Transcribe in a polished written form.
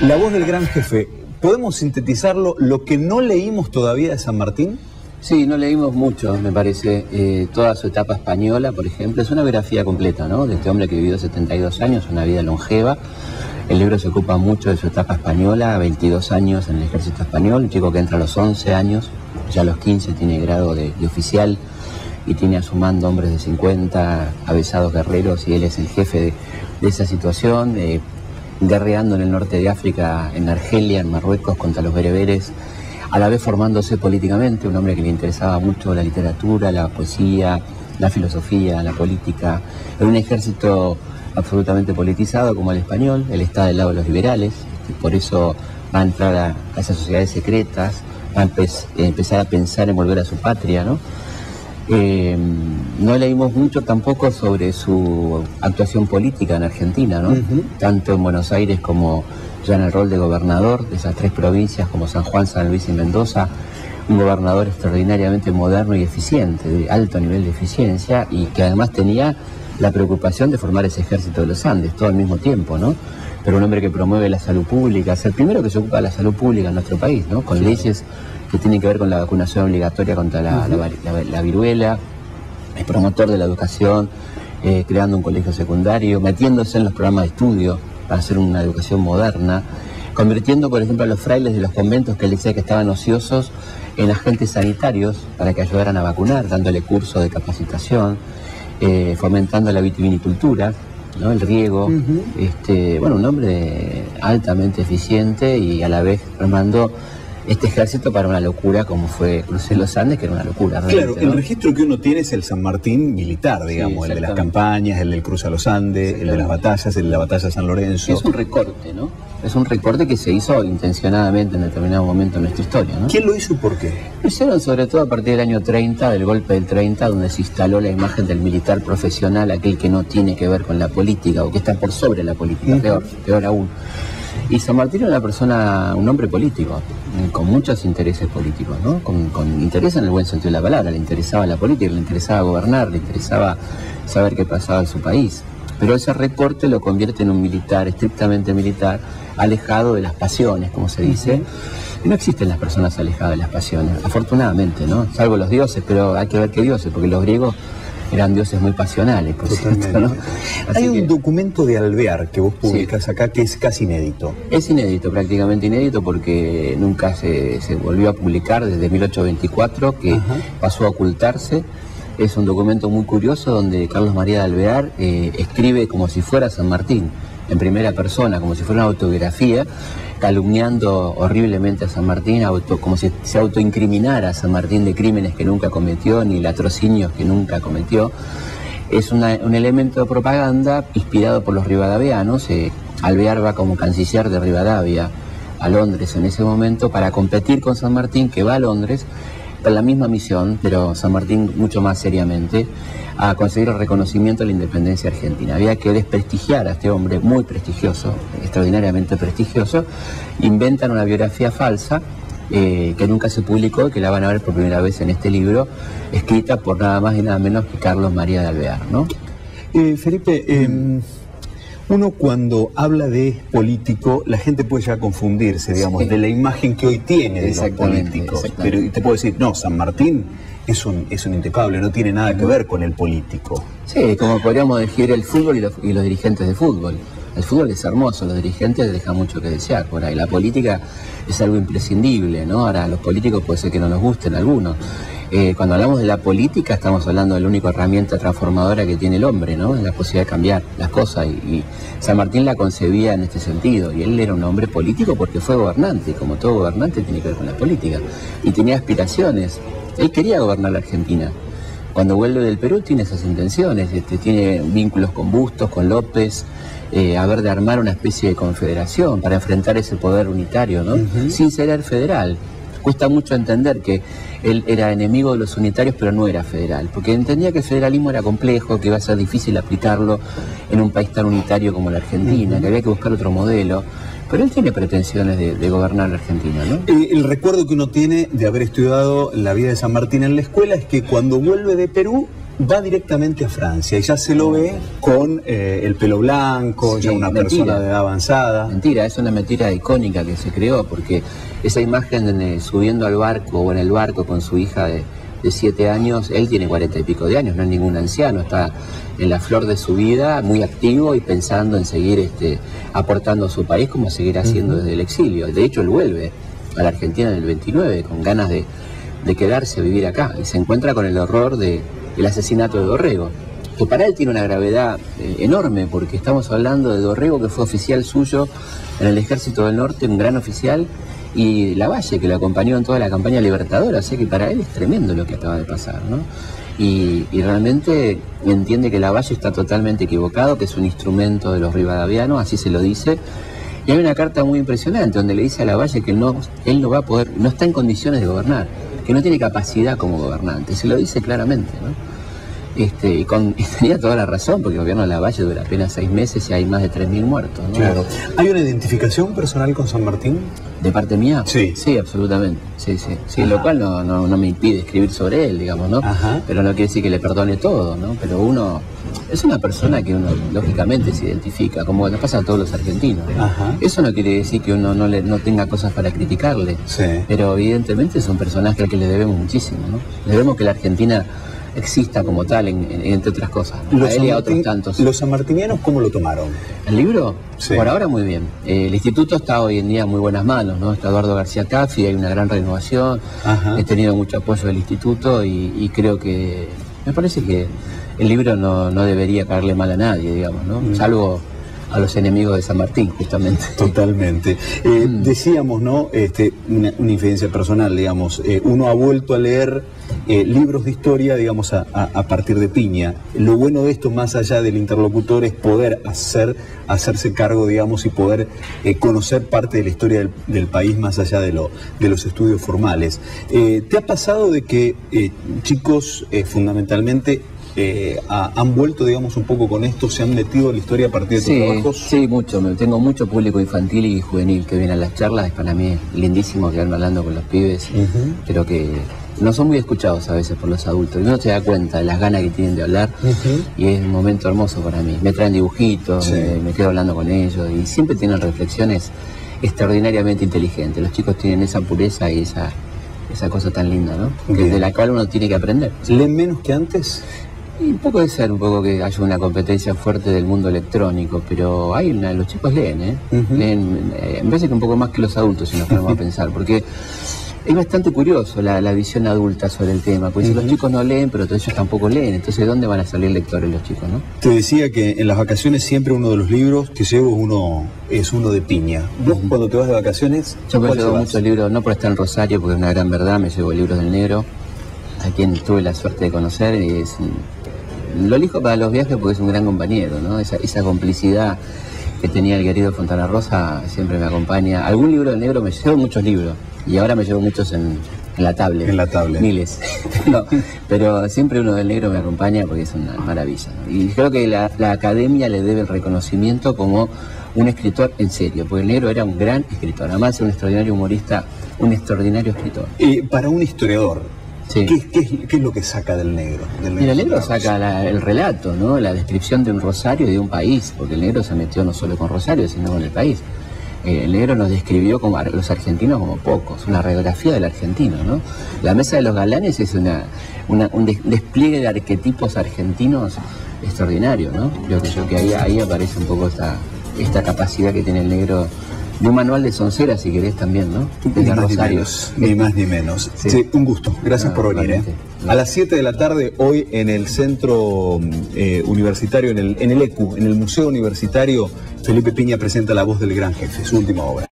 La voz del gran jefe, ¿podemos sintetizarlo lo que no leímos todavía de San Martín? Sí, no leímos mucho, me parece. Toda su etapa española, por ejemplo, es una biografía completa, ¿no? De este hombre que vivió 72 años, una vida longeva. El libro se ocupa mucho de su etapa española, 22 años en el ejército español, un chico que entra a los 11 años, ya a los 15 tiene grado de oficial y tiene a su mando hombres de 50, avesados guerreros, y él es el jefe de esa situación, guerreando en el norte de África, en Argelia, en Marruecos, contra los bereberes, a la vez formándose políticamente, un hombre que le interesaba mucho la literatura, la poesía, la filosofía, la política, en un ejército absolutamente politizado como el español. Él está del lado de los liberales, por eso va a entrar a esas sociedades secretas, va a empezar a pensar en volver a su patria, ¿no? No leímos mucho tampoco sobre su actuación política en Argentina, ¿no? Tanto en Buenos Aires como ya en el rol de gobernador de esas tres provincias como San Juan, San Luis y Mendoza, un gobernador extraordinariamente moderno y eficiente, de alto nivel de eficiencia, y que además tenía la preocupación de formar ese ejército de los Andes, todo al mismo tiempo, ¿no? Pero un hombre que promueve la salud pública, es el primero que se ocupa de la salud pública en nuestro país, ¿no? Con leyes que tienen que ver con la vacunación obligatoria contra la viruela, es promotor de la educación, creando un colegio secundario, metiéndose en los programas de estudio para hacer una educación moderna, convirtiendo, por ejemplo, a los frailes de los conventos que él decía que estaban ociosos en agentes sanitarios para que ayudaran a vacunar, dándole cursos de capacitación, fomentando la vitivinicultura, ¿no? El riego, bueno, un hombre altamente eficiente y a la vez remando este ejército para una locura como fue Cruce los Andes, que era una locura realmente, claro, ¿no? El registro que uno tiene es el San Martín militar, digamos, sí, el de las campañas, el del Cruce a los Andes, el de las batallas, el de la batalla de San Lorenzo. Es un recorte, ¿no? Es un recorte que se hizo intencionadamente en determinado momento en nuestra historia, ¿no? ¿Quién lo hizo y por qué? Lo hicieron sobre todo a partir del año 30, del golpe del 30, donde se instaló la imagen del militar profesional, aquel que no tiene que ver con la política o que está por sobre la política, peor aún. Y San Martín era una persona, un hombre político, con muchos intereses políticos, ¿no? Con interés en el buen sentido de la palabra. Le interesaba la política, le interesaba gobernar, le interesaba saber qué pasaba en su país. Pero ese recorte lo convierte en un militar, estrictamente militar, alejado de las pasiones, como se dice. Y no existen las personas alejadas de las pasiones, afortunadamente, ¿no? Salvo los dioses, pero hay que ver qué dioses, porque los griegos eran dioses muy pasionales, por cierto, ¿no? Hay un documento de Alvear que vos publicás acá que es casi inédito. Es inédito, prácticamente inédito, porque nunca se volvió a publicar desde 1824, que pasó a ocultarse. Es un documento muy curioso donde Carlos María de Alvear escribe como si fuera San Martín, en primera persona, como si fuera una autobiografía, calumniando horriblemente a San Martín, como si se autoincriminara a San Martín de crímenes que nunca cometió, ni latrocinios que nunca cometió. Es un elemento de propaganda inspirado por los rivadavianos. Alvear va como canciller de Rivadavia a Londres en ese momento para competir con San Martín, que va a Londres con la misma misión, pero San Martín mucho más seriamente, a conseguir el reconocimiento de la independencia argentina. Había que desprestigiar a este hombre muy prestigioso, extraordinariamente prestigioso. Inventan una biografía falsa que nunca se publicó, que la van a ver por primera vez en este libro, escrita por nada más y nada menos que Carlos María de Alvear, ¿no? Felipe, uno cuando habla de político, la gente puede ya confundirse, digamos, de la imagen que hoy tiene de los políticos. Pero te puedo decir, no, San Martín es un intocable, no tiene nada que ver con el político. Sí, como podríamos decir el fútbol y los dirigentes de fútbol. El fútbol es hermoso, los dirigentes dejan mucho que desear por ahí. La política es algo imprescindible, ¿no? Ahora, los políticos puede ser que no nos gusten algunos. Cuando hablamos de la política estamos hablando de la única herramienta transformadora que tiene el hombre, ¿no? Es la posibilidad de cambiar las cosas, y San Martín la concebía en este sentido, y él era un hombre político porque fue gobernante, y como todo gobernante tiene que ver con la política, y tenía aspiraciones. Él quería gobernar la Argentina. Cuando vuelve del Perú tiene esas intenciones, tiene vínculos con Bustos, con López, de armar una especie de confederación para enfrentar ese poder unitario, ¿no? Sin ser el federal. Cuesta mucho entender que él era enemigo de los unitarios, pero no era federal, porque entendía que el federalismo era complejo, que iba a ser difícil aplicarlo en un país tan unitario como la Argentina, que había que buscar otro modelo. Pero él tiene pretensiones de gobernar la Argentina, ¿no? El recuerdo que uno tiene de haber estudiado la vida de San Martín en la escuela es que cuando vuelve de Perú va directamente a Francia y ya se lo ve con el pelo blanco, sí, ya una persona de edad avanzada. Mentira, es una mentira icónica que se creó, porque esa imagen de subiendo al barco o en el barco con su hija de 7 años, él tiene 40 y pico de años, no es ningún anciano, está en la flor de su vida, muy activo y pensando en seguir aportando a su país como seguirá haciendo desde el exilio. De hecho, él vuelve a la Argentina en el 29 con ganas de quedarse a vivir acá y se encuentra con el horror del asesinato de Dorrego, que para él tiene una gravedad enorme, porque estamos hablando de Dorrego, que fue oficial suyo en el Ejército del Norte, un gran oficial, y Lavalle, que lo acompañó en toda la campaña libertadora, así que para él es tremendo lo que acaba de pasar, ¿no? Y realmente entiende que Lavalle está totalmente equivocado, que es un instrumento de los rivadavianos, así se lo dice. Y hay una carta muy impresionante donde le dice a Lavalle que él no va a poder, no está en condiciones de gobernar, que no tiene capacidad como gobernante, se lo dice claramente, ¿no? Y tenía toda la razón, porque el gobierno de Lavalle dura apenas 6 meses y hay más de 3.000 muertos, ¿no? Claro. ¿Hay una identificación personal con San Martín? ¿De parte mía? Sí. Sí, absolutamente. Sí, lo cual no me impide escribir sobre él, digamos, ¿no? Ajá. Pero no quiere decir que le perdone todo, ¿no? Pero uno es una persona que uno lógicamente se identifica, como le pasa a todos los argentinos. Ajá. Eso no quiere decir que uno no tenga cosas para criticarle. Sí. Pero evidentemente es un personaje al que le debemos muchísimo, ¿no? Le debemos que la Argentina exista como tal, entre otras cosas, ¿no? A él y a otros tantos. ¿Los sanmartinianos cómo lo tomaron? ¿El libro? Sí. Por ahora muy bien. El instituto está hoy en día en muy buenas manos, ¿no? Está Eduardo García Caffi, hay una gran renovación. Ajá. He tenido mucho apoyo del instituto y creo que, me parece que el libro no debería caerle mal a nadie, digamos, ¿no? Salvo a los enemigos de San Martín, justamente. Totalmente. Decíamos, ¿no? Una infidencia personal, digamos. Uno ha vuelto a leer libros de historia, digamos, a partir de Piña. Lo bueno de esto, más allá del interlocutor, es poder hacerse cargo, digamos, y poder conocer parte de la historia del país más allá de los estudios formales. ¿Te ha pasado de que chicos, fundamentalmente, han vuelto, digamos, un poco con esto, se han metido en la historia a partir de tus trabajos? Sí, mucho. Tengo mucho público infantil y juvenil que viene a las charlas. Para mí es lindísimo quedarme hablando con los pibes, pero que no son muy escuchados a veces por los adultos. Y uno se da cuenta de las ganas que tienen de hablar y es un momento hermoso para mí. Me traen dibujitos, me quedo hablando con ellos y siempre tienen reflexiones extraordinariamente inteligentes. Los chicos tienen esa pureza y esa cosa tan linda, ¿no? De la cual uno tiene que aprender. ¿Leen menos que antes? Y un poco de ser, un poco que haya una competencia fuerte del mundo electrónico, pero los chicos leen, leen, me parece que un poco más que los adultos, si nos ponemos a pensar, porque es bastante curioso la visión adulta sobre el tema, porque si los chicos no leen, pero ellos tampoco leen, entonces ¿de dónde van a salir lectores los chicos, no? Te decía que en las vacaciones siempre uno de los libros que llevo es uno de Piña. ¿Vos cuando te vas de vacaciones? Yo me llevo muchos libros, no por estar en Rosario, porque es una gran verdad, me llevo libros del Negro, a quien tuve la suerte de conocer, y lo elijo para los viajes porque es un gran compañero, ¿no? Esa complicidad que tenía el querido Fontana Rosa siempre me acompaña. Algún libro del Negro, me llevo muchos libros y ahora me llevo muchos en la tablet. En la tablet. Miles. No, pero siempre uno del Negro me acompaña porque es una maravilla, ¿no? Y creo que la academia le debe el reconocimiento como un escritor en serio, porque el Negro era un gran escritor, además de un extraordinario humorista, un extraordinario escritor. Para un historiador, sí. ¿Qué es lo que saca del Negro? Mira, el Negro saca el relato, ¿no? La descripción de un Rosario y de un país, porque el Negro se metió no solo con Rosario, sino con el país. El Negro nos describió como a los argentinos como pocos, una radiografía del argentino, ¿no? La Mesa de los Galanes es un despliegue de arquetipos argentinos extraordinario, ¿no? Creo que ahí aparece un poco esta capacidad que tiene el Negro. De un manual de soncera, si querés, también, ¿no? Ni más ni menos. Sí, un gusto. Gracias por venir. A las 7 de la tarde, hoy en el Centro Universitario, en el ECU, en el Museo Universitario, Felipe Piña presenta La Voz del Gran Jefe, su última obra.